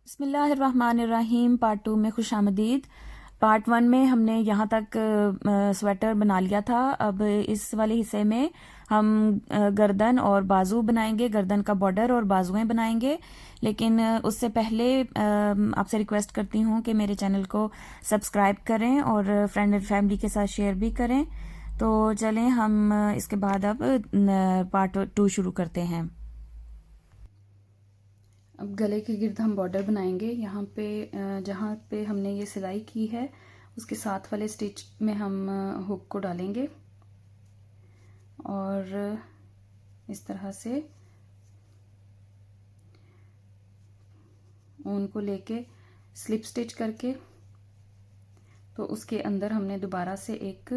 बिस्मिल्लाहिर्रहमानिर्रहीम। पार्ट 2 में खुशामदीद। पार्ट 1 में हमने यहाँ तक स्वेटर बना लिया था। अब इस वाले हिस्से में हम गर्दन और बाजू बनाएंगे, गर्दन का बॉर्डर और बाजुएं बनाएंगे। लेकिन उससे पहले आपसे रिक्वेस्ट करती हूँ कि मेरे चैनल को सब्सक्राइब करें और फ्रेंड एंड फैमिली के साथ शेयर भी करें। तो चलें हम इसके बाद अब पार्ट 2 शुरू करते हैं। अब गले के गिर्द हम बॉर्डर बनाएंगे। यहाँ पे जहाँ पे हमने ये सिलाई की है उसके साथ वाले स्टिच में हम हुक को डालेंगे और इस तरह से ऊन को लेके स्लिप स्टिच करके तो उसके अंदर हमने दोबारा से एक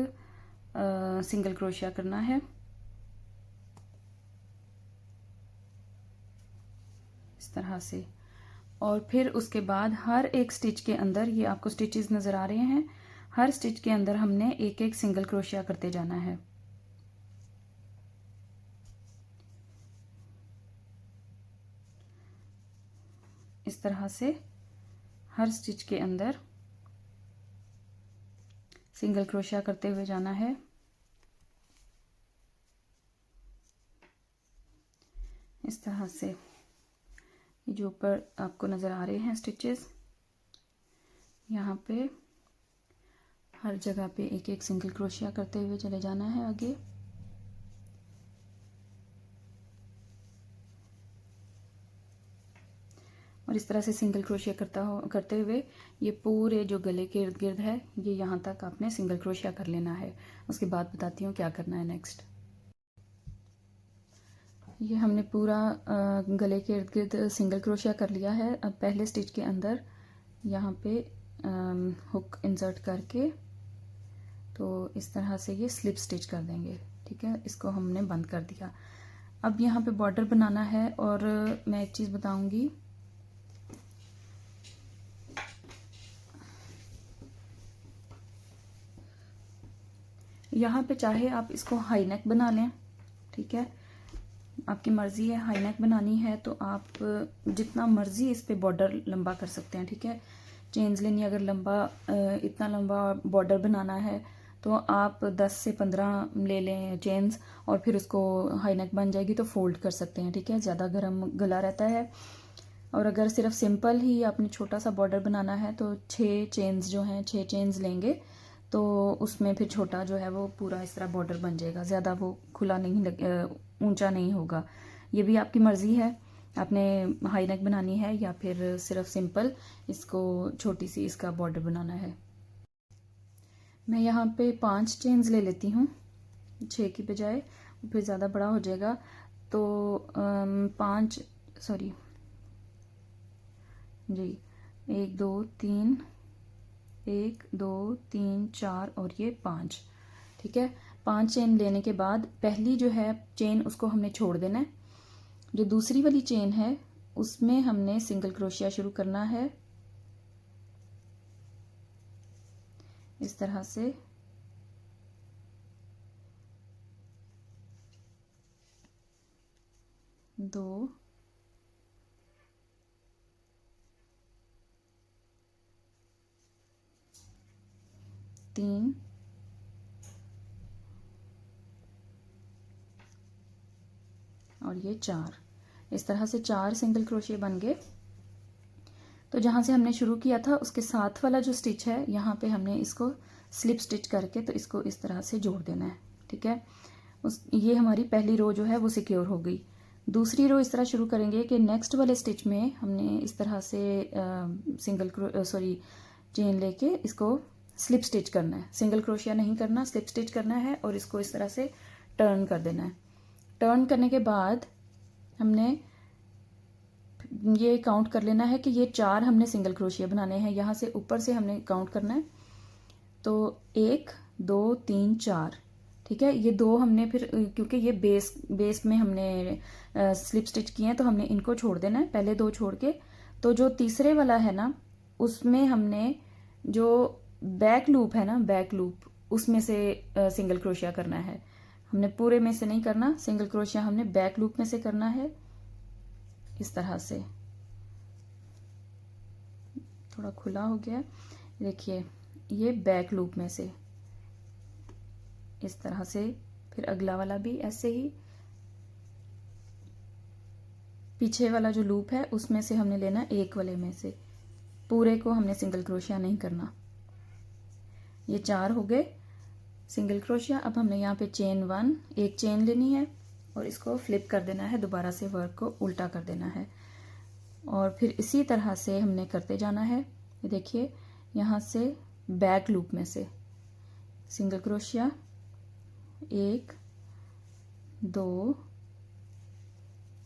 सिंगल क्रोशिया करना है। इस तरह से। और फिर उसके बाद हर एक स्टिच के अंदर, ये आपको स्टिचेस नज़र आ रहे हैं, हर स्टिच के अंदर हमने एक एक सिंगल क्रोशिया करते जाना है। इस तरह से हर स्टिच के अंदर सिंगल क्रोशिया करते हुए जाना है। इस तरह से ये जो ऊपर आपको नज़र आ रहे हैं स्टिचेस, यहाँ पे हर जगह पे एक एक सिंगल क्रोशिया करते हुए चले जाना है आगे। और इस तरह से सिंगल क्रोशिया करते हुए ये पूरे जो गले के इर्द गिर्द है ये यहाँ तक आपने सिंगल क्रोशिया कर लेना है। उसके बाद बताती हूँ क्या करना है नेक्स्ट। ये हमने पूरा गले के इर्द गिर्द सिंगल क्रोशिया कर लिया है। अब पहले स्टिच के अंदर यहाँ पे हुक इंसर्ट करके तो इस तरह से ये स्लिप स्टिच कर देंगे। ठीक है, इसको हमने बंद कर दिया। अब यहाँ पे बॉर्डर बनाना है और मैं एक चीज़ बताऊंगी। यहाँ पे चाहे आप इसको हाई नेक बना लें, ठीक है, आपकी मर्ज़ी है। हाई नेक बनानी है तो आप जितना मर्ज़ी इस पे बॉर्डर लंबा कर सकते हैं। ठीक है, चेन्स लेनी, अगर लंबा इतना लंबा बॉर्डर बनाना है तो आप 10 से 15 ले लें चेन्स और फिर उसको हाई नेक बन जाएगी तो फोल्ड कर सकते हैं। ठीक है, ज़्यादा गर्म गला रहता है। और अगर सिर्फ सिंपल ही आपने छोटा सा बॉर्डर बनाना है तो 6 चेन्स जो हैं, 6 चेन्स लेंगे तो उसमें फिर छोटा जो है वो पूरा इस तरह बॉर्डर बन जाएगा। ज़्यादा वो खुला नहीं ऊंचा नहीं होगा। ये भी आपकी मर्ज़ी है, आपने हाई नेक बनानी है या फिर सिर्फ सिंपल इसको छोटी सी इसका बॉर्डर बनाना है। मैं यहाँ पे 5 चेन्स ले लेती हूँ 6 की बजाय, फिर ज़्यादा बड़ा हो जाएगा। तो 5 सॉरी जी 1 2 3 1 2 3 4 और ये 5। ठीक है, 5 चेन लेने के बाद पहली जो है चेन उसको हमने छोड़ देना है। जो दूसरी वाली चेन है उसमें हमने सिंगल क्रोशिया शुरू करना है इस तरह से। दो, तीन, और ये 4। इस तरह से 4 सिंगल क्रोशिया बन गए। तो जहाँ से हमने शुरू किया था उसके साथ वाला जो स्टिच है यहाँ पे हमने इसको स्लिप स्टिच करके तो इसको इस तरह से जोड़ देना है। ठीक है, ये हमारी पहली रो जो है वो सिक्योर हो गई। दूसरी रो इस तरह शुरू करेंगे कि नेक्स्ट वाले स्टिच में हमने इस तरह से चेन लेके इसको स्लिप स्टिच करना है। सिंगल क्रोशिया नहीं करना, स्लिप स्टिच करना है और इसको इस तरह से टर्न कर देना है। टर्न करने के बाद हमने ये काउंट कर लेना है कि ये 4 हमने सिंगल क्रोशिया बनाने हैं। यहाँ से ऊपर से हमने काउंट करना है तो 1 2 3 4। ठीक है, ये 2 हमने फिर क्योंकि ये बेस में हमने स्लिप स्टिच किए हैं तो हमने इनको छोड़ देना है, पहले 2 छोड़ के। तो जो तीसरे वाला है ना उसमें हमने जो बैक लूप है ना, बैक लूप उसमें से सिंगल क्रोशिया करना है। हमने पूरे में से नहीं करना, सिंगल क्रोशिया हमने बैक लूप में से करना है इस तरह से। थोड़ा खुला हो गया। देखिए ये बैक लूप में से इस तरह से, फिर अगला वाला भी ऐसे ही, पीछे वाला जो लूप है उसमें से हमने लेना एक वाले में से, पूरे को हमने सिंगल क्रोशिया नहीं करना। ये 4 हो गए सिंगल क्रोशिया। अब हमने यहाँ पे चेन 1 एक चेन लेनी है और इसको फ्लिप कर देना है, दोबारा से वर्क को उल्टा कर देना है और फिर इसी तरह से हमने करते जाना है। ये देखिए यहाँ से बैक लूप में से सिंगल क्रोशिया 1 2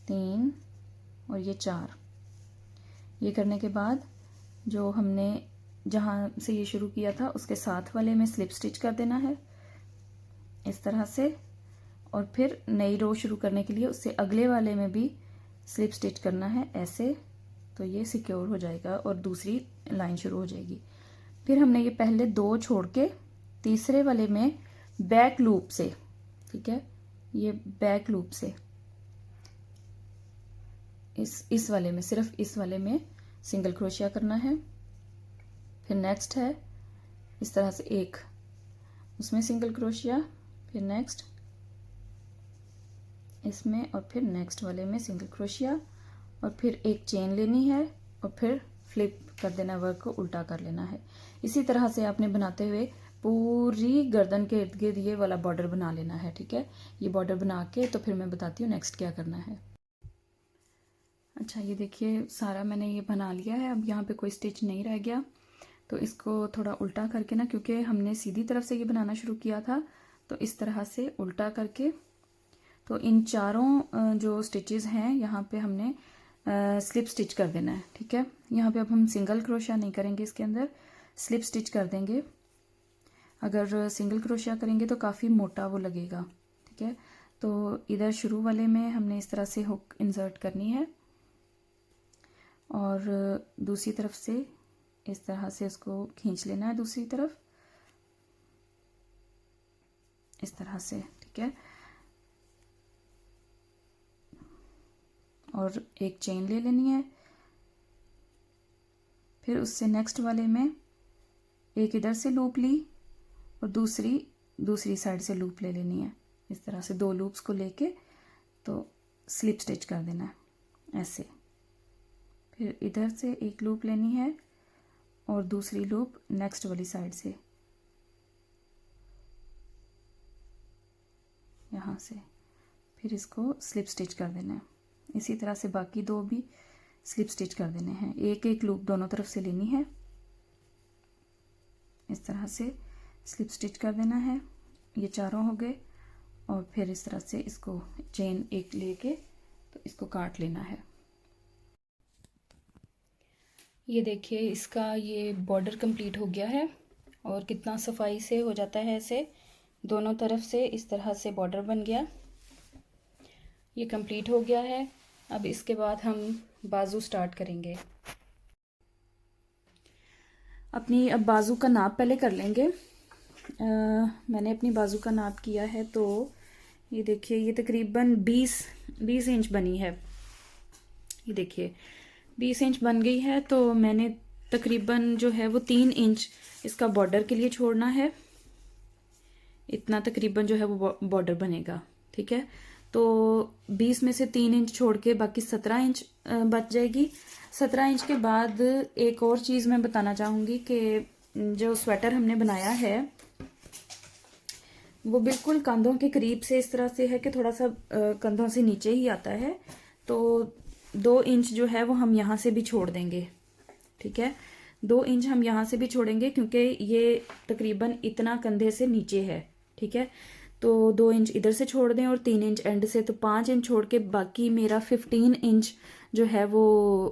3 और ये 4। ये करने के बाद जो हमने जहाँ से ये शुरू किया था उसके साथ वाले में स्लिप स्टिच कर देना है इस तरह से, और फिर नई रो शुरू करने के लिए उससे अगले वाले में भी स्लिप स्टिच करना है ऐसे, तो ये सिक्योर हो जाएगा और दूसरी लाइन शुरू हो जाएगी। फिर हमने ये पहले 2 छोड़ के तीसरे वाले में बैक लूप से, ठीक है, ये बैक लूप से इस वाले में, सिर्फ इस वाले में सिंगल क्रोशिया करना है। फिर नेक्स्ट है इस तरह से एक, उसमें सिंगल क्रोशिया, फिर नेक्स्ट इसमें और फिर नेक्स्ट वाले में सिंगल क्रोशिया और फिर एक चेन लेनी है और फिर फ्लिप कर देना, वर्क को उल्टा कर लेना है। इसी तरह से आपने बनाते हुए पूरी गर्दन के इर्द गिर्द ये वाला बॉर्डर बना लेना है, ठीक है। ये बॉर्डर बना के तो फिर मैं बताती हूँ नेक्स्ट क्या करना है। अच्छा ये देखिए सारा मैंने ये बना लिया है। अब यहाँ पे कोई स्टिच नहीं रह गया, तो इसको थोड़ा उल्टा करके ना, क्योंकि हमने सीधी तरफ से ये बनाना शुरू किया था, तो इस तरह से उल्टा करके, तो इन चारों जो स्टिचेस हैं यहाँ पे हमने स्लिप स्टिच कर देना है, ठीक है। यहाँ पे अब हम सिंगल क्रोशिया नहीं करेंगे, इसके अंदर स्लिप स्टिच कर देंगे। अगर सिंगल क्रोशिया करेंगे तो काफ़ी मोटा वो लगेगा, ठीक है। तो इधर शुरू वाले में हमने इस तरह से हुक इंसर्ट करनी है और दूसरी तरफ से इस तरह से उसको खींच लेना है दूसरी तरफ इस तरह से, ठीक है। और एक चेन ले लेनी है, फिर उससे नेक्स्ट वाले में एक इधर से लूप ली और दूसरी साइड से लूप ले लेनी है। इस तरह से 2 लूप्स को लेके तो स्लिप स्टिच कर देना है ऐसे। फिर इधर से एक लूप लेनी है और दूसरी लूप नेक्स्ट वाली साइड से यहाँ से, फिर इसको स्लिप स्टिच कर देना है। इसी तरह से बाकी 2 भी स्लिप स्टिच कर देने हैं। एक एक लूप दोनों तरफ से लेनी है, इस तरह से स्लिप स्टिच कर देना है। ये चारों हो गए और फिर इस तरह से इसको चेन एक लेके तो इसको काट लेना है। ये देखिए इसका ये बॉर्डर कंप्लीट हो गया है और कितना सफाई से हो जाता है, ऐसे दोनों तरफ से इस तरह से बॉर्डर बन गया। ये कंप्लीट हो गया है। अब इसके बाद हम बाजू स्टार्ट करेंगे। अपनी अब बाजू का नाप पहले कर लेंगे। मैंने अपनी बाजू का नाप किया है, तो ये देखिए ये तकरीबन 20 इंच बनी है। ये देखिए 20 इंच बन गई है, तो मैंने तकरीबन जो है वो 3 इंच इसका बॉर्डर के लिए छोड़ना है। इतना तकरीबन जो है वो बॉर्डर बनेगा, ठीक है। तो 20 में से 3 इंच छोड़ के बाकी 17 इंच बच जाएगी। 17 इंच के बाद एक और चीज़ मैं बताना चाहूँगी कि जो स्वेटर हमने बनाया है वो बिल्कुल कंधों के करीब से इस तरह से है कि थोड़ा सा कंधों से नीचे ही आता है, तो 2 इंच जो है वो हम यहाँ से भी छोड़ देंगे, ठीक है। 2 इंच हम यहाँ से भी छोड़ेंगे क्योंकि ये तकरीबन इतना कंधे से नीचे है, ठीक है। तो 2 इंच इधर से छोड़ दें और 3 इंच एंड से, तो 5 इंच छोड़ के बाकी मेरा 15 इंच जो है वो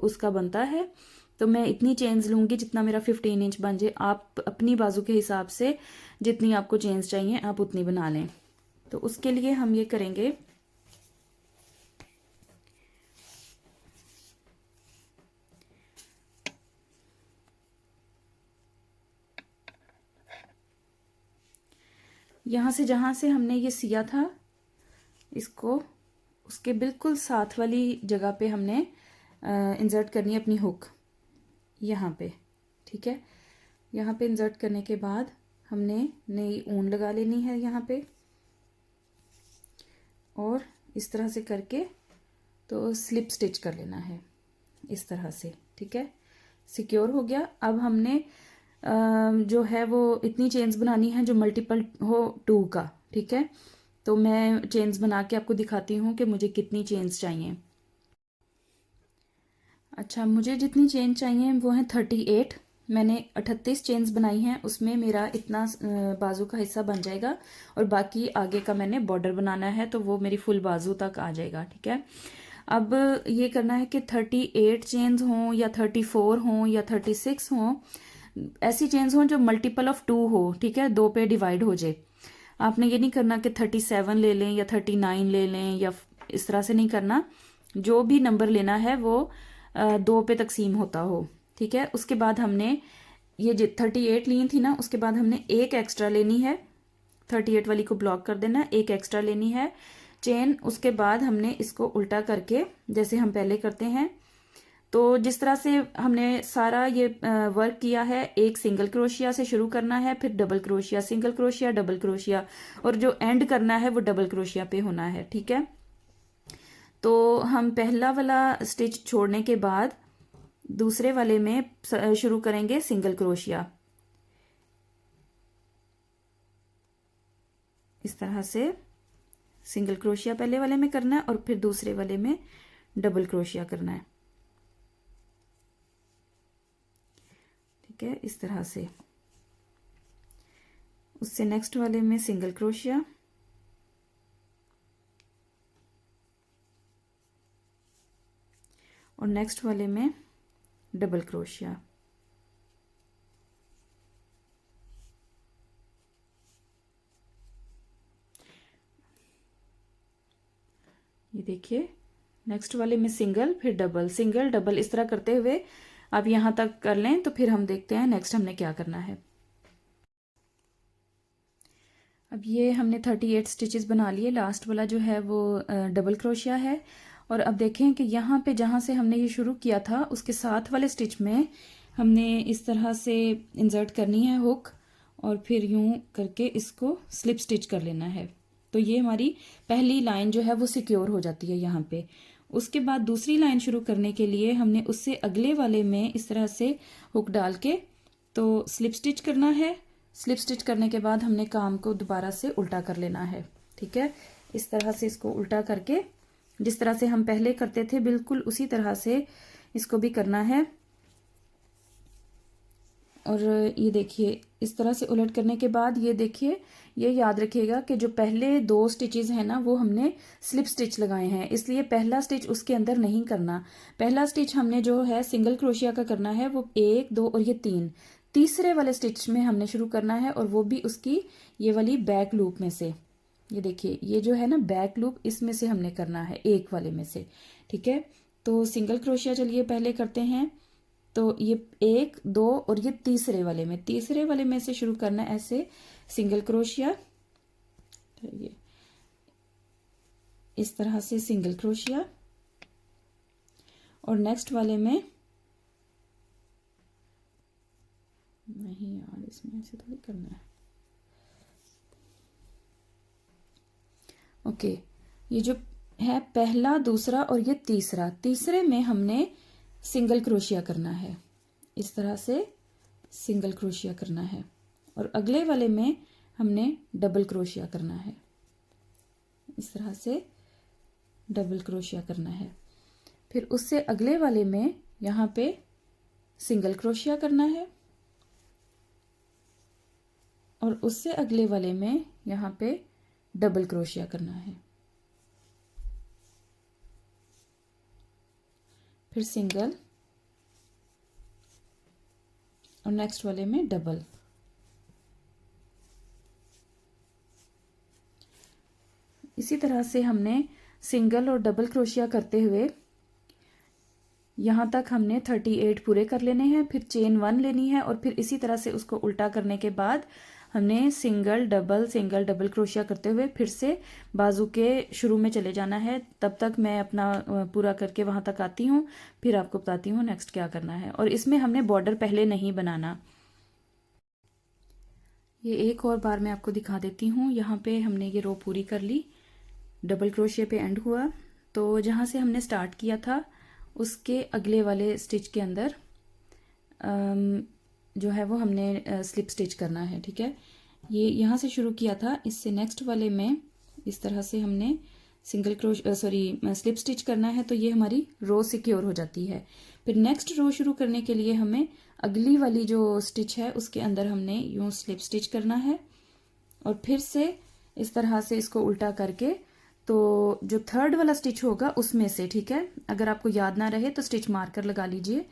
उसका बनता है। तो मैं इतनी चेन्स लूँगी जितना मेरा 15 इंच बन जाए। आप अपनी बाजू के हिसाब से जितनी आपको चेन्स चाहिए आप उतनी बना लें। तो उसके लिए हम ये करेंगे, यहाँ से जहाँ से हमने ये सिया था इसको उसके बिल्कुल साथ वाली जगह पे हमने इंसर्ट करनी है अपनी हुक यहाँ पे, ठीक है। यहाँ पे इंसर्ट करने के बाद हमने नई ऊन लगा लेनी है यहाँ पे, और इस तरह से करके तो स्लिप स्टिच कर लेना है इस तरह से, ठीक है। सिक्योर हो गया। अब हमने जो है वो इतनी चेन्स बनानी है जो मल्टीपल हो 2 का, ठीक है। तो मैं चेन्स बना के आपको दिखाती हूँ कि मुझे कितनी चेन्स चाहिए। अच्छा, मुझे जितनी चेन चाहिए वो है 38। मैंने 38 चेन्स बनाई हैं, उसमें मेरा इतना बाजू का हिस्सा बन जाएगा, और बाकी आगे का मैंने बॉर्डर बनाना है तो वो मेरी फुल बाजू तक आ जाएगा, ठीक है। अब ये करना है कि 38 चेन्स हों या 34 हों या 36 हों, ऐसी चेन्स हों जो मल्टीपल ऑफ 2 हो, ठीक है, 2 पे डिवाइड हो जाए। आपने ये नहीं करना कि 37 ले लें या 39 ले लें, या इस तरह से नहीं करना। जो भी नंबर लेना है वो 2 पे तकसीम होता हो, ठीक है। उसके बाद हमने ये 38 ली थी ना, उसके बाद हमने एक एक्स्ट्रा लेनी है, 38 वाली को ब्लॉक कर देना, एक एक्स्ट्रा लेनी है चेन। उसके बाद हमने इसको उल्टा करके जैसे हम पहले करते हैं, तो जिस तरह से हमने सारा ये वर्क किया है, एक सिंगल क्रोशिया से शुरू करना है, फिर double crochet, single crochet, double crochet, और जो एंड करना है वो डबल क्रोशिया पे होना है, ठीक है। तो हम पहला वाला स्टिच छोड़ने के बाद दूसरे वाले में शुरू करेंगे सिंगल क्रोशिया, इस तरह से सिंगल क्रोशिया पहले वाले में करना है और फिर दूसरे वाले में डबल क्रोशिया करना है, ठीक है, इस तरह से। उससे नेक्स्ट वाले में सिंगल क्रोशिया, और नेक्स्ट वाले में डबल क्रोशिया। ये देखिए, नेक्स्ट वाले में सिंगल, फिर डबल, सिंगल डबल, इस तरह करते हुए आप यहां तक कर लें, तो फिर हम देखते हैं नेक्स्ट हमने क्या करना है। अब ये हमने 38 स्टिचेस बना लिए, लास्ट वाला जो है वो डबल क्रोशिया है। और अब देखें कि यहाँ पे जहाँ से हमने ये शुरू किया था उसके साथ वाले स्टिच में हमने इस तरह से इंसर्ट करनी है हुक, और फिर यूं करके इसको स्लिप स्टिच कर लेना है। तो ये हमारी पहली लाइन जो है वो सिक्योर हो जाती है यहाँ पे। उसके बाद दूसरी लाइन शुरू करने के लिए हमने उससे अगले वाले में इस तरह से हुक डाल के तो स्लिप स्टिच करना है। स्लिप स्टिच करने के बाद हमने काम को दोबारा से उल्टा कर लेना है, ठीक है। इस तरह से इसको उल्टा करके जिस तरह से हम पहले करते थे बिल्कुल उसी तरह से इसको भी करना है। और ये देखिए, इस तरह से उलट करने के बाद ये देखिए, ये याद रखिएगा कि जो पहले 2 स्टिचेस हैं ना वो हमने स्लिप स्टिच लगाए हैं, इसलिए पहला स्टिच उसके अंदर नहीं करना। पहला स्टिच हमने जो है सिंगल क्रोशिया का करना है, वो 1 2 और ये 3 तीसरे वाले स्टिच में हमने शुरू करना है, और वो भी उसकी ये वाली बैक लूप में से। ये देखिए, ये जो है ना बैक लूप, इसमें से हमने करना है, एक वाले में से, ठीक है। तो सिंगल क्रोशिया चलिए पहले करते हैं। तो ये 1 2 और ये तीसरे वाले में से शुरू करना है ऐसे सिंगल क्रोशिया, ये इस तरह से सिंगल क्रोशिया, और नेक्स्ट वाले में नहीं यार, इसमें ऐसे थोड़ी करना है। ओके, ये जो है पहला, दूसरा और ये तीसरा, तीसरे में हमने सिंगल क्रोशिया करना है, इस तरह से सिंगल क्रोशिया करना है, और अगले वाले में हमने डबल क्रोशिया करना है, इस तरह से डबल क्रोशिया करना है। फिर उससे अगले वाले में यहाँ पे सिंगल क्रोशिया करना है, और उससे अगले वाले में यहाँ पे डबल क्रोशिया करना है, फिर सिंगल, और नेक्स्ट वाले में डबल। इसी तरह से हमने सिंगल और डबल क्रोशिया करते हुए यहाँ तक हमने 38 पूरे कर लेने हैं। फिर चेन 1 लेनी है, और फिर इसी तरह से उसको उल्टा करने के बाद हमने सिंगल डबल क्रोशिया करते हुए फिर से बाजू के शुरू में चले जाना है। तब तक मैं अपना पूरा करके वहाँ तक आती हूँ, फिर आपको बताती हूँ नेक्स्ट क्या करना है। और इसमें हमने बॉर्डर पहले नहीं बनाना। ये एक और बार मैं आपको दिखा देती हूँ। यहाँ पे हमने ये रो पूरी कर ली, डबल क्रोशिया पे एंड हुआ। तो जहाँ से हमने स्टार्ट किया था उसके अगले वाले स्टिच के अंदर जो है वो हमने स्लिप स्टिच करना है। ठीक है, ये यहाँ से शुरू किया था, इससे नेक्स्ट वाले में इस तरह से हमने स्लिप स्टिच करना है। तो ये हमारी रो सिक्योर हो जाती है। फिर नेक्स्ट रो शुरू करने के लिए हमें अगली वाली जो स्टिच है उसके अंदर हमने यूं स्लिप स्टिच करना है और फिर से इस तरह से इसको उल्टा करके तो जो थर्ड वाला स्टिच होगा उसमें से, ठीक है, अगर आपको याद ना रहे तो स्टिच मार्कर लगा लीजिए,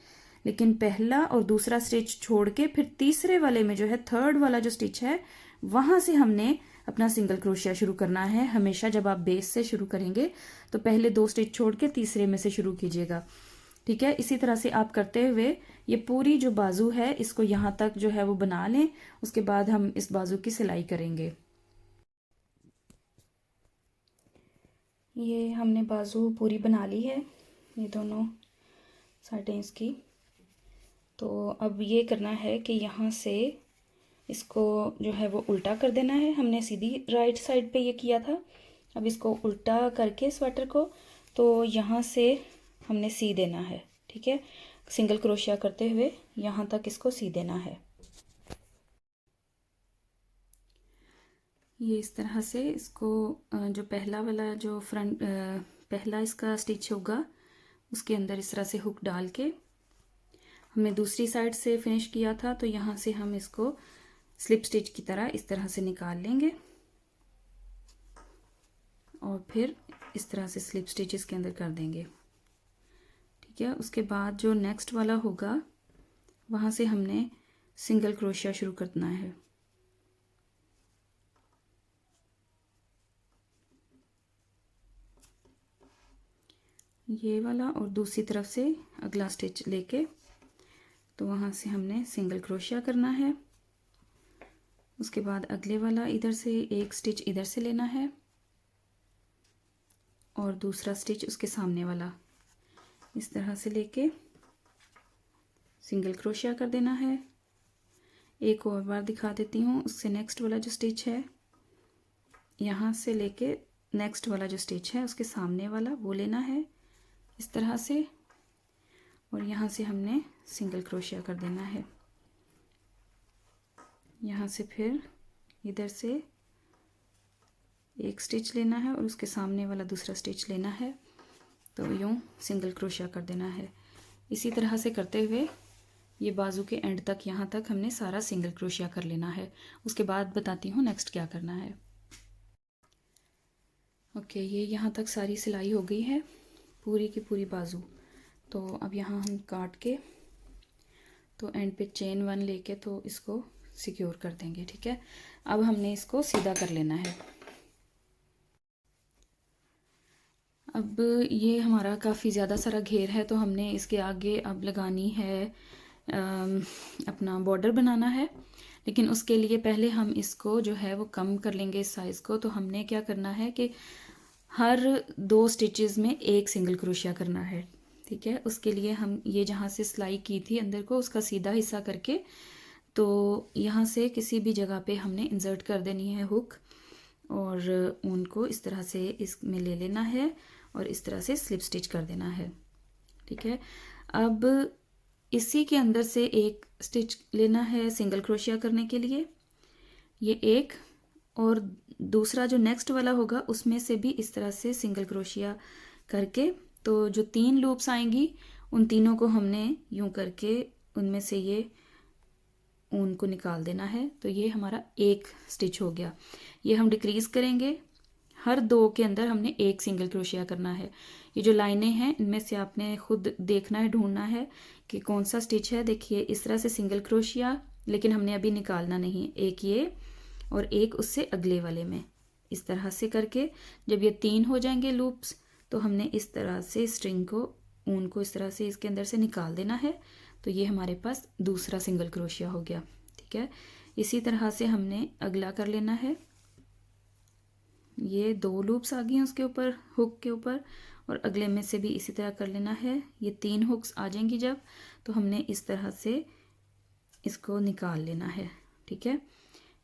लेकिन पहला और दूसरा स्टिच छोड़ के फिर तीसरे वाले में जो है थर्ड वाला जो स्टिच है वहां से हमने अपना सिंगल क्रोशिया शुरू करना है। हमेशा जब आप बेस से शुरू करेंगे तो पहले 2 स्टिच छोड़ के तीसरे में से शुरू कीजिएगा। ठीक है, इसी तरह से आप करते हुए ये पूरी जो बाजू है इसको यहाँ तक जो है वो बना लें। उसके बाद हम इस बाजू की सिलाई करेंगे। ये हमने बाजू पूरी बना ली है, ये दोनों साइडें इसकी। तो अब ये करना है कि यहाँ से इसको जो है वो उल्टा कर देना है। हमने सीधी राइट साइड पे ये किया था, अब इसको उल्टा करके स्वेटर को तो यहाँ से हमने सी देना है। ठीक है, सिंगल क्रोशिया करते हुए यहाँ तक इसको सी देना है। ये इस तरह से इसको जो पहला वाला जो फ्रंट पहला इसका स्टिच होगा उसके अंदर इस तरह से हुक डाल के हमने दूसरी साइड से फिनिश किया था, तो यहाँ से हम इसको स्लिप स्टिच की तरह इस तरह से निकाल लेंगे और फिर इस तरह से स्लिप स्टिच इसके अंदर कर देंगे। ठीक है, उसके बाद जो नेक्स्ट वाला होगा वहाँ से हमने सिंगल क्रोशिया शुरू करना है। ये वाला और दूसरी तरफ से अगला स्टिच लेके तो वहाँ से हमने सिंगल क्रोशिया करना है। उसके बाद अगले वाला इधर से एक स्टिच इधर से लेना है और दूसरा स्टिच उसके सामने वाला इस तरह से लेके सिंगल क्रोशिया कर देना है। एक और बार दिखा देती हूँ। उससे नेक्स्ट वाला जो स्टिच है यहाँ से लेके नेक्स्ट वाला जो स्टिच है उसके सामने वाला वो लेना है इस तरह से, और यहाँ से हमने सिंगल क्रोशिया कर देना है। यहाँ से फिर इधर से एक स्टिच लेना है और उसके सामने वाला दूसरा स्टिच लेना है, तो यूँ सिंगल क्रोशिया कर देना है। इसी तरह से करते हुए ये बाजू के एंड तक यहाँ तक हमने सारा सिंगल क्रोशिया कर लेना है। उसके बाद बताती हूँ नेक्स्ट क्या करना है। ओके, ये यहाँ तक सारी सिलाई हो गई है, पूरी की पूरी बाजू। तो अब यहाँ हम काट के तो एंड पे चेन 1 लेके तो इसको सिक्योर कर देंगे। ठीक है, अब हमने इसको सीधा कर लेना है। अब ये हमारा काफ़ी ज़्यादा सारा घेर है, तो हमने इसके आगे अब लगानी है अपना बॉर्डर बनाना है। लेकिन उसके लिए पहले हम इसको जो है वो कम कर लेंगे इस साइज़ को। तो हमने क्या करना है कि हर 2 स्टिचेस में एक सिंगल क्रोशिया करना है। ठीक है, उसके लिए हम ये जहाँ से सिलाई की थी अंदर को उसका सीधा हिस्सा करके तो यहाँ से किसी भी जगह पे हमने इंसर्ट कर देनी है हुक और उनको इस तरह से इसमें ले लेना है और इस तरह से स्लिप स्टिच कर देना है। ठीक है, अब इसी के अंदर से एक स्टिच लेना है सिंगल क्रोशिया करने के लिए, ये एक, और दूसरा जो नेक्स्ट वाला होगा उसमें से भी इस तरह से सिंगल क्रोशिया करके तो जो 3 लूप्स आएंगी उन तीनों को हमने यूं करके उनमें से ये ऊन को निकाल देना है। तो ये हमारा एक स्टिच हो गया। ये हम डिक्रीज करेंगे, हर 2 के अंदर हमने एक सिंगल क्रोशिया करना है। ये जो लाइनें हैं इनमें से आपने खुद देखना है, ढूंढना है कि कौन सा स्टिच है। देखिए इस तरह से सिंगल क्रोशिया, लेकिन हमने अभी निकालना नहीं, एक ये और एक उससे अगले वाले में इस तरह से करके जब ये 3 हो जाएंगे लूप्स तो हमने इस तरह से स्ट्रिंग को ऊन को इस तरह से इसके अंदर से निकाल देना है। तो ये हमारे पास दूसरा सिंगल क्रोशिया हो गया। ठीक है। इसी तरह से हमने अगला कर लेना है। ये 2 लूप्स आ गई हैं उसके ऊपर, हुक के ऊपर, और अगले में से भी इसी तरह कर लेना है। ये 3 हुक्स आ जाएंगी जब, तो हमने इस तरह से इसको निकाल लेना है, ठीक है।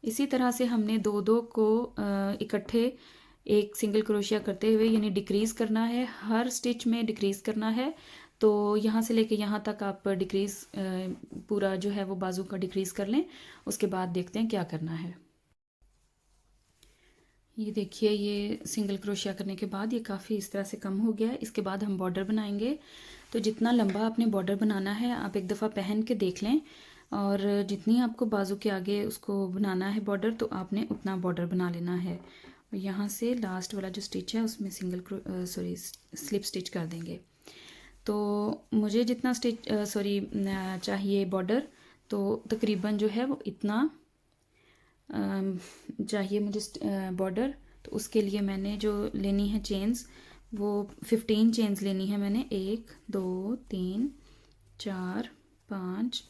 इसी तरह से हमने 2-2 को इकट्ठे एक सिंगल क्रोशिया करते हुए यानी डिक्रीज करना है, हर स्टिच में डिक्रीज करना है। तो यहाँ से लेके यहाँ तक आप डिक्रीज पूरा जो है वो बाजू का डिक्रीज कर लें। उसके बाद देखते हैं क्या करना है। ये देखिए, ये सिंगल क्रोशिया करने के बाद ये काफ़ी इस तरह से कम हो गया है। इसके बाद हम बॉर्डर बनाएंगे। तो जितना लंबा आपने बॉर्डर बनाना है आप एक दफ़ा पहन के देख लें, और जितनी आपको बाजू के आगे उसको बनाना है बॉर्डर, तो आपने उतना बॉर्डर बना लेना है। और यहाँ से लास्ट वाला जो स्टिच है उसमें स्लिप स्टिच कर देंगे। तो मुझे जितना स्टिच चाहिए बॉर्डर, तो तकरीबन जो है वो इतना चाहिए मुझे बॉर्डर। तो उसके लिए मैंने जो लेनी है चेन्स, वो 15 चेन्स लेनी है मैंने। 1 2 3 4 5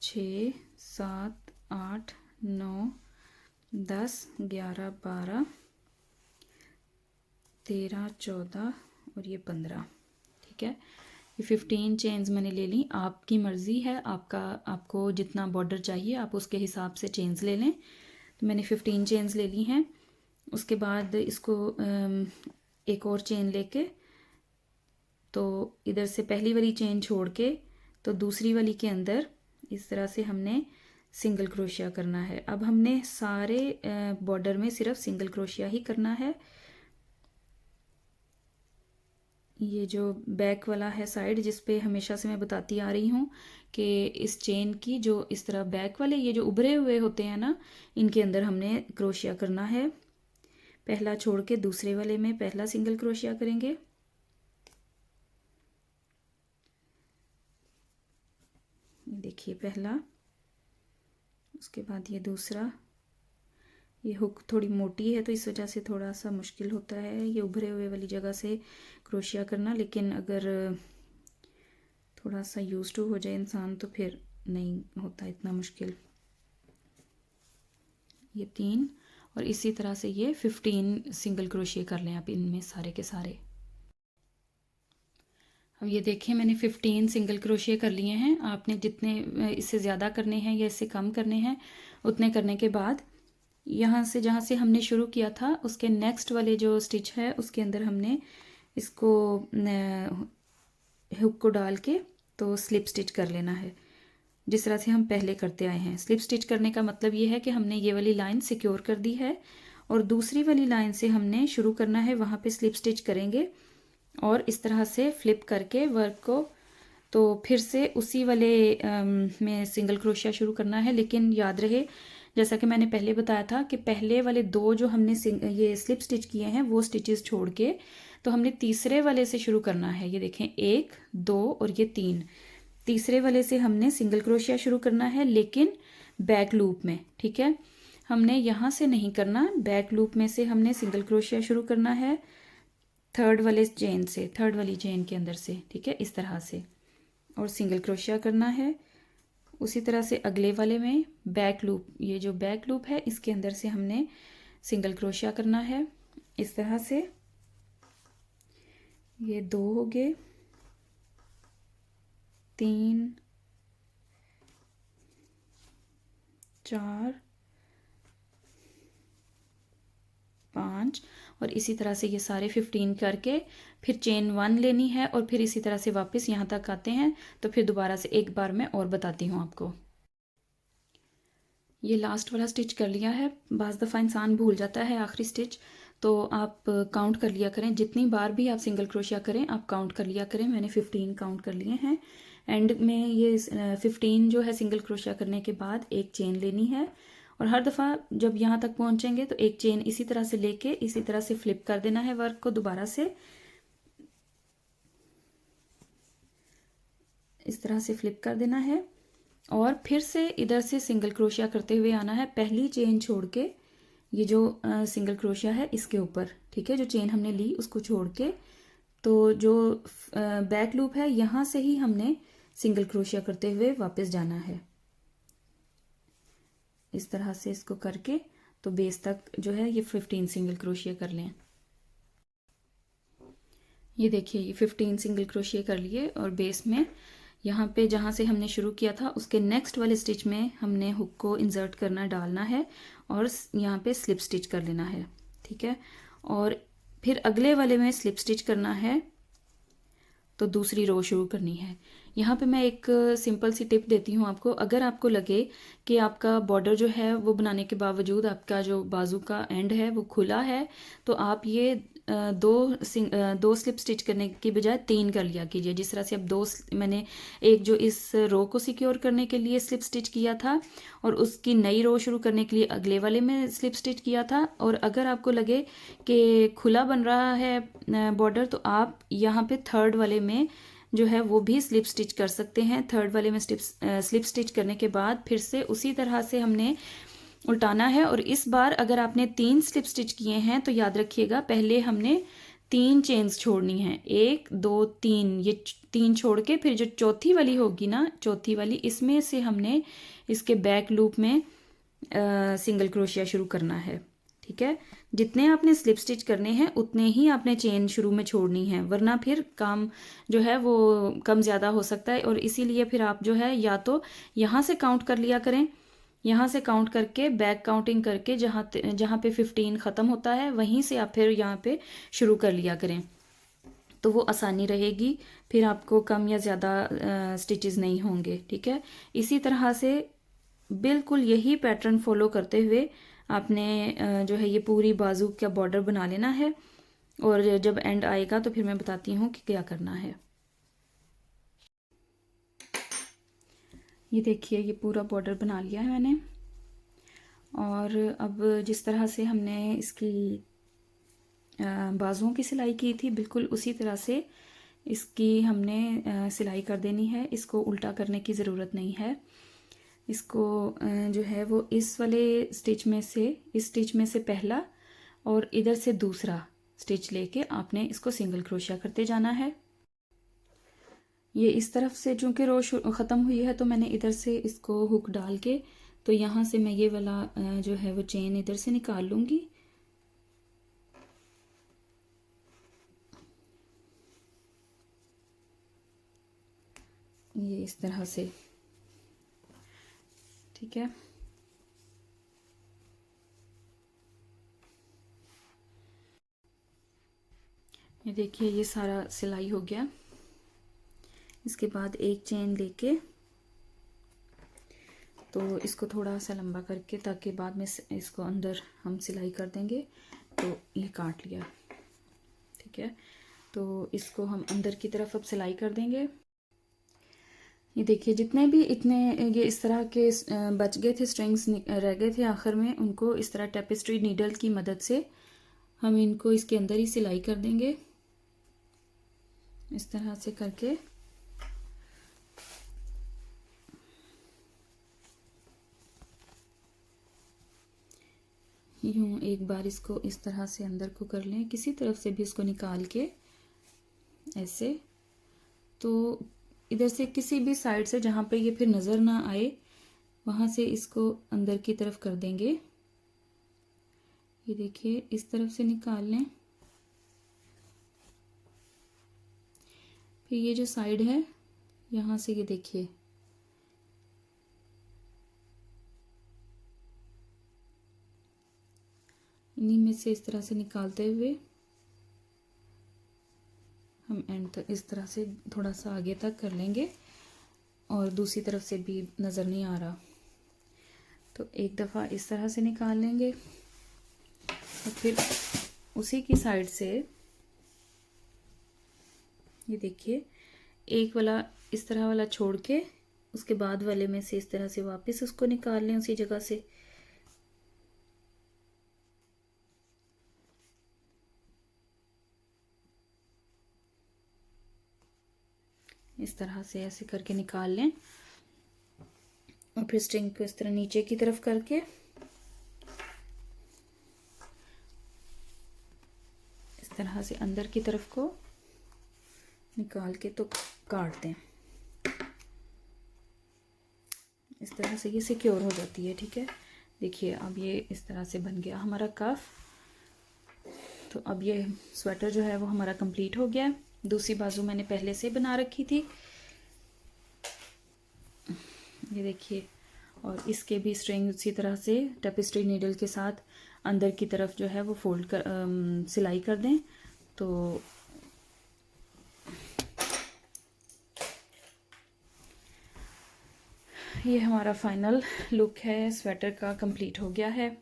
6 7 8 9 10 11 12 13 14 और ये 15, ठीक है। ये 15 चेन्स मैंने ले ली। आपकी मर्ज़ी है, आपको जितना बॉर्डर चाहिए आप उसके हिसाब से चेन्स ले लें। तो मैंने 15 चेन्स ले ली हैं। उसके बाद इसको एक और चेन लेके, तो इधर से पहली वाली चेन छोड़ के तो दूसरी वाली के अंदर इस तरह से हमने सिंगल क्रोशिया करना है। अब हमने सारे बॉर्डर में सिर्फ सिंगल क्रोशिया ही करना है। ये जो बैक वाला है साइड, जिस पे हमेशा से मैं बताती आ रही हूँ कि इस चेन की जो इस तरह बैक वाले ये जो उभरे हुए होते हैं ना, इनके अंदर हमने क्रोशिया करना है। पहला छोड़ के दूसरे वाले में पहला सिंगल क्रोशिया करेंगे। देखिए पहला, उसके बाद ये दूसरा। ये हुक थोड़ी मोटी है तो इस वजह से थोड़ा सा मुश्किल होता है ये उभरे हुए वाली जगह से क्रोशिया करना, लेकिन अगर थोड़ा सा यूज्ड टू हो जाए इंसान तो फिर नहीं होता इतना मुश्किल। ये 3, और इसी तरह से ये 15 सिंगल क्रोशिया कर लें आप इनमें सारे के सारे। अब ये देखें, मैंने 15 सिंगल क्रोशिया कर लिए हैं। आपने जितने इससे ज़्यादा करने हैं या इससे कम करने हैं, उतने करने के बाद यहाँ से जहाँ से हमने शुरू किया था उसके नेक्स्ट वाले जो स्टिच है उसके अंदर हमने इसको हुक को डाल के तो स्लिप स्टिच कर लेना है, जिस तरह से हम पहले करते आए हैं। स्लिप स्टिच करने का मतलब ये है कि हमने ये वाली लाइन सिक्योर कर दी है और दूसरी वाली लाइन से हमने शुरू करना है, वहाँ पे स्लिप स्टिच करेंगे और इस तरह से फ्लिप करके वर्क को, तो फिर से उसी वाले में सिंगल क्रोशिया शुरू करना है। लेकिन याद रहे, जैसा कि मैंने पहले बताया था कि पहले वाले 2 जो हमने ये स्लिप स्टिच किए हैं वो स्टिचेस छोड़ के तो हमने तीसरे वाले से शुरू करना है। ये देखें 1 2 और ये 3, तीसरे वाले से हमने सिंगल क्रोशिया शुरू करना है लेकिन बैक लूप में, ठीक है। हमने यहाँ से नहीं करना, बैक लूप में से हमने सिंगल क्रोशिया शुरू करना है थर्ड वाले चेन से, थर्ड वाली चेन के अंदर से, ठीक है, इस तरह से, और सिंगल क्रोशिया करना है। उसी तरह से अगले वाले में बैक लूप, ये जो बैक लूप है इसके अंदर से हमने सिंगल क्रोशिया करना है इस तरह से। ये 2 हो गए, 3 4 5, और इसी तरह से ये सारे 15 करके फिर चेन 1 लेनी है और फिर इसी तरह से वापस यहाँ तक आते हैं। तो फिर दोबारा से एक बार मैं और बताती हूँ आपको। ये लास्ट वाला स्टिच कर लिया है। बाज़ दफ़ा इंसान भूल जाता है आखिरी स्टिच, तो आप काउंट कर लिया करें। जितनी बार भी आप सिंगल क्रोशिया करें आप काउंट कर लिया करें। मैंने 15 काउंट कर लिए हैं। एंड में ये 15 जो है सिंगल क्रोशिया करने के बाद एक चेन लेनी है, और हर दफ़ा जब यहाँ तक पहुँचेंगे तो एक चेन इसी तरह से लेके इसी तरह से फ्लिप कर देना है वर्क को, दोबारा से इस तरह से फ्लिप कर देना है और फिर से इधर से सिंगल क्रोशिया करते हुए आना है, पहली चेन छोड़ के, ये जो सिंगल क्रोशिया है इसके ऊपर, ठीक है, जो चेन हमने ली उसको छोड़ के, तो जो बैक लूप है यहाँ से ही हमने सिंगल क्रोशिया करते हुए वापस जाना है। इस तरह से इसको करके तो बेस तक जो है ये 15 सिंगल क्रोशिया कर लें। ये देखिए ये 15 सिंगल क्रोशिया कर लिए और बेस में यहाँ पे जहाँ से हमने शुरू किया था उसके नेक्स्ट वाले स्टिच में हमने हुक को इंसर्ट करना डालना है और यहाँ पे स्लिप स्टिच कर लेना है, ठीक है। और फिर अगले वाले में स्लिप स्टिच करना है तो दूसरी रो शुरू करनी है। यहाँ पे मैं एक सिंपल सी टिप देती हूँ आपको। अगर आपको लगे कि आपका बॉर्डर जो है वो बनाने के बावजूद आपका जो बाजू का एंड है वो खुला है, तो आप ये दो स्लिप स्टिच करने की बजाय 3 कर लिया कीजिए। जिस तरह से अब मैंने एक जो इस रो को सिक्योर करने के लिए स्लिप स्टिच किया था और उसकी नई रो शुरू करने के लिए अगले वाले में स्लिप स्टिच किया था। और अगर आपको लगे कि खुला बन रहा है बॉर्डर, तो आप यहाँ पे थर्ड वाले में जो है वो भी स्लिप स्टिच कर सकते हैं। थर्ड वाले में स्लिप स्टिच करने के बाद फिर से उसी तरह से हमने उल्टाना है। और इस बार अगर आपने 3 स्लिप स्टिच किए हैं तो याद रखिएगा पहले हमने 3 चेन्स छोड़नी है, 1 2 3, ये 3 छोड़ के फिर जो चौथी वाली होगी ना, चौथी वाली इसमें से हमने इसके बैक लूप में सिंगल क्रोशिया शुरू करना है, ठीक है। जितने आपने स्लिप स्टिच करने हैं उतने ही आपने चेन शुरू में छोड़नी है, वरना फिर काम जो है वो कम ज़्यादा हो सकता है। और इसीलिए फिर आप जो है या तो यहाँ से काउंट कर लिया करें, यहाँ से काउंट करके बैक काउंटिंग करके जहाँ पे 15 ख़त्म होता है वहीं से आप फिर यहाँ पे शुरू कर लिया करें, तो वो आसानी रहेगी, फिर आपको कम या ज़्यादा स्टिचेस नहीं होंगे, ठीक है। इसी तरह से बिल्कुल यही पैटर्न फॉलो करते हुए आपने जो है ये पूरी बाजू का बॉर्डर बना लेना है। और जब एंड आएगा तो फिर मैं बताती हूँ कि क्या करना है। ये देखिए ये पूरा बॉर्डर बना लिया है मैंने। और अब जिस तरह से हमने इसकी बाजुओं की सिलाई की थी बिल्कुल उसी तरह से इसकी हमने सिलाई कर देनी है। इसको उल्टा करने की ज़रूरत नहीं है। इसको जो है वो इस वाले स्टिच में से, इस स्टिच में से पहला और इधर से दूसरा स्टिच लेके आपने इसको सिंगल क्रोशिया करते जाना है। ये इस तरफ से चूँकि रो ख़त्म हुई है तो मैंने इधर से इसको हुक डाल के तो यहाँ से मैं ये वाला जो है वो चेन इधर से निकाल लूँगी। ये इस तरह से, ठीक है। ये देखिए ये सारा सिलाई हो गया। इसके बाद एक चेन लेके तो इसको थोड़ा सा लंबा करके ताकि बाद में इसको अंदर हम सिलाई कर देंगे। तो ये काट लिया, ठीक है। तो इसको हम अंदर की तरफ अब सिलाई कर देंगे। ये देखिए जितने भी इतने ये इस तरह के बच गए थे, स्ट्रिंग्स रह गए थे आखिर में, उनको इस तरह टेपेस्ट्री नीडल की मदद से हम इनको इसके अंदर ही सिलाई कर देंगे। इस तरह से करके यूं एक बार इसको इस तरह से अंदर को कर लें, किसी तरफ से भी इसको निकाल के ऐसे। तो इधर से किसी भी साइड से जहाँ पे ये फिर नज़र ना आए वहाँ से इसको अंदर की तरफ कर देंगे। ये देखिए इस तरफ से निकाल लें। फिर ये जो साइड है यहाँ से ये देखिए इन्हीं में से इस तरह से निकालते हुए हम एंड तक इस तरह से थोड़ा सा आगे तक कर लेंगे। और दूसरी तरफ से भी नज़र नहीं आ रहा तो एक दफ़ा इस तरह से निकाल लेंगे और फिर उसी की साइड से ये देखिए एक वाला इस तरह वाला छोड़ के उसके बाद वाले में से इस तरह से वापस उसको निकाल लें उसी जगह से। इस तरह से ऐसे करके निकाल लें और फिर स्ट्रिंग को इस तरह नीचे की तरफ करके इस तरह से अंदर की तरफ को निकाल के तो काट दें। इस तरह से ये सिक्योर हो जाती है, ठीक है। देखिए अब ये इस तरह से बन गया हमारा कफ। तो अब ये स्वेटर जो है वो हमारा कंप्लीट हो गया है। दूसरी बाजू मैंने पहले से बना रखी थी, ये देखिए। और इसके भी स्ट्रिंग उसी तरह से टेपेस्ट्री नीडल के साथ अंदर की तरफ जो है वो फोल्ड कर सिलाई कर दें। तो ये हमारा फाइनल लुक है, स्वेटर का कंप्लीट हो गया है।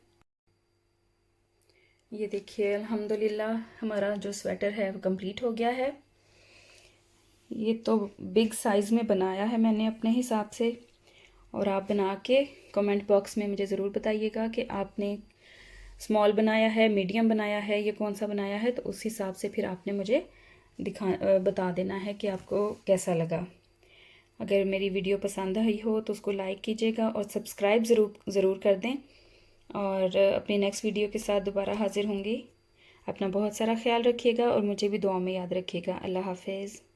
ये देखिए अल्हम्दुलिल्लाह हमारा जो स्वेटर है वो कंप्लीट हो गया है। ये तो बिग साइज़ में बनाया है मैंने अपने हिसाब से, और आप बना के कमेंट बॉक्स में मुझे ज़रूर बताइएगा कि आपने स्मॉल बनाया है, मीडियम बनाया है, ये कौन सा बनाया है। तो उस हिसाब से फिर आपने मुझे बता देना है कि आपको कैसा लगा। अगर मेरी वीडियो पसंद आई हो तो उसको लाइक कीजिएगा और सब्सक्राइब ज़रूर कर दें। और अपनी नेक्स्ट वीडियो के साथ दोबारा हाज़िर होंगी। अपना बहुत सारा ख्याल रखिएगा और मुझे भी दुआ में याद रखिएगा। अल्लाह हाफ़िज़।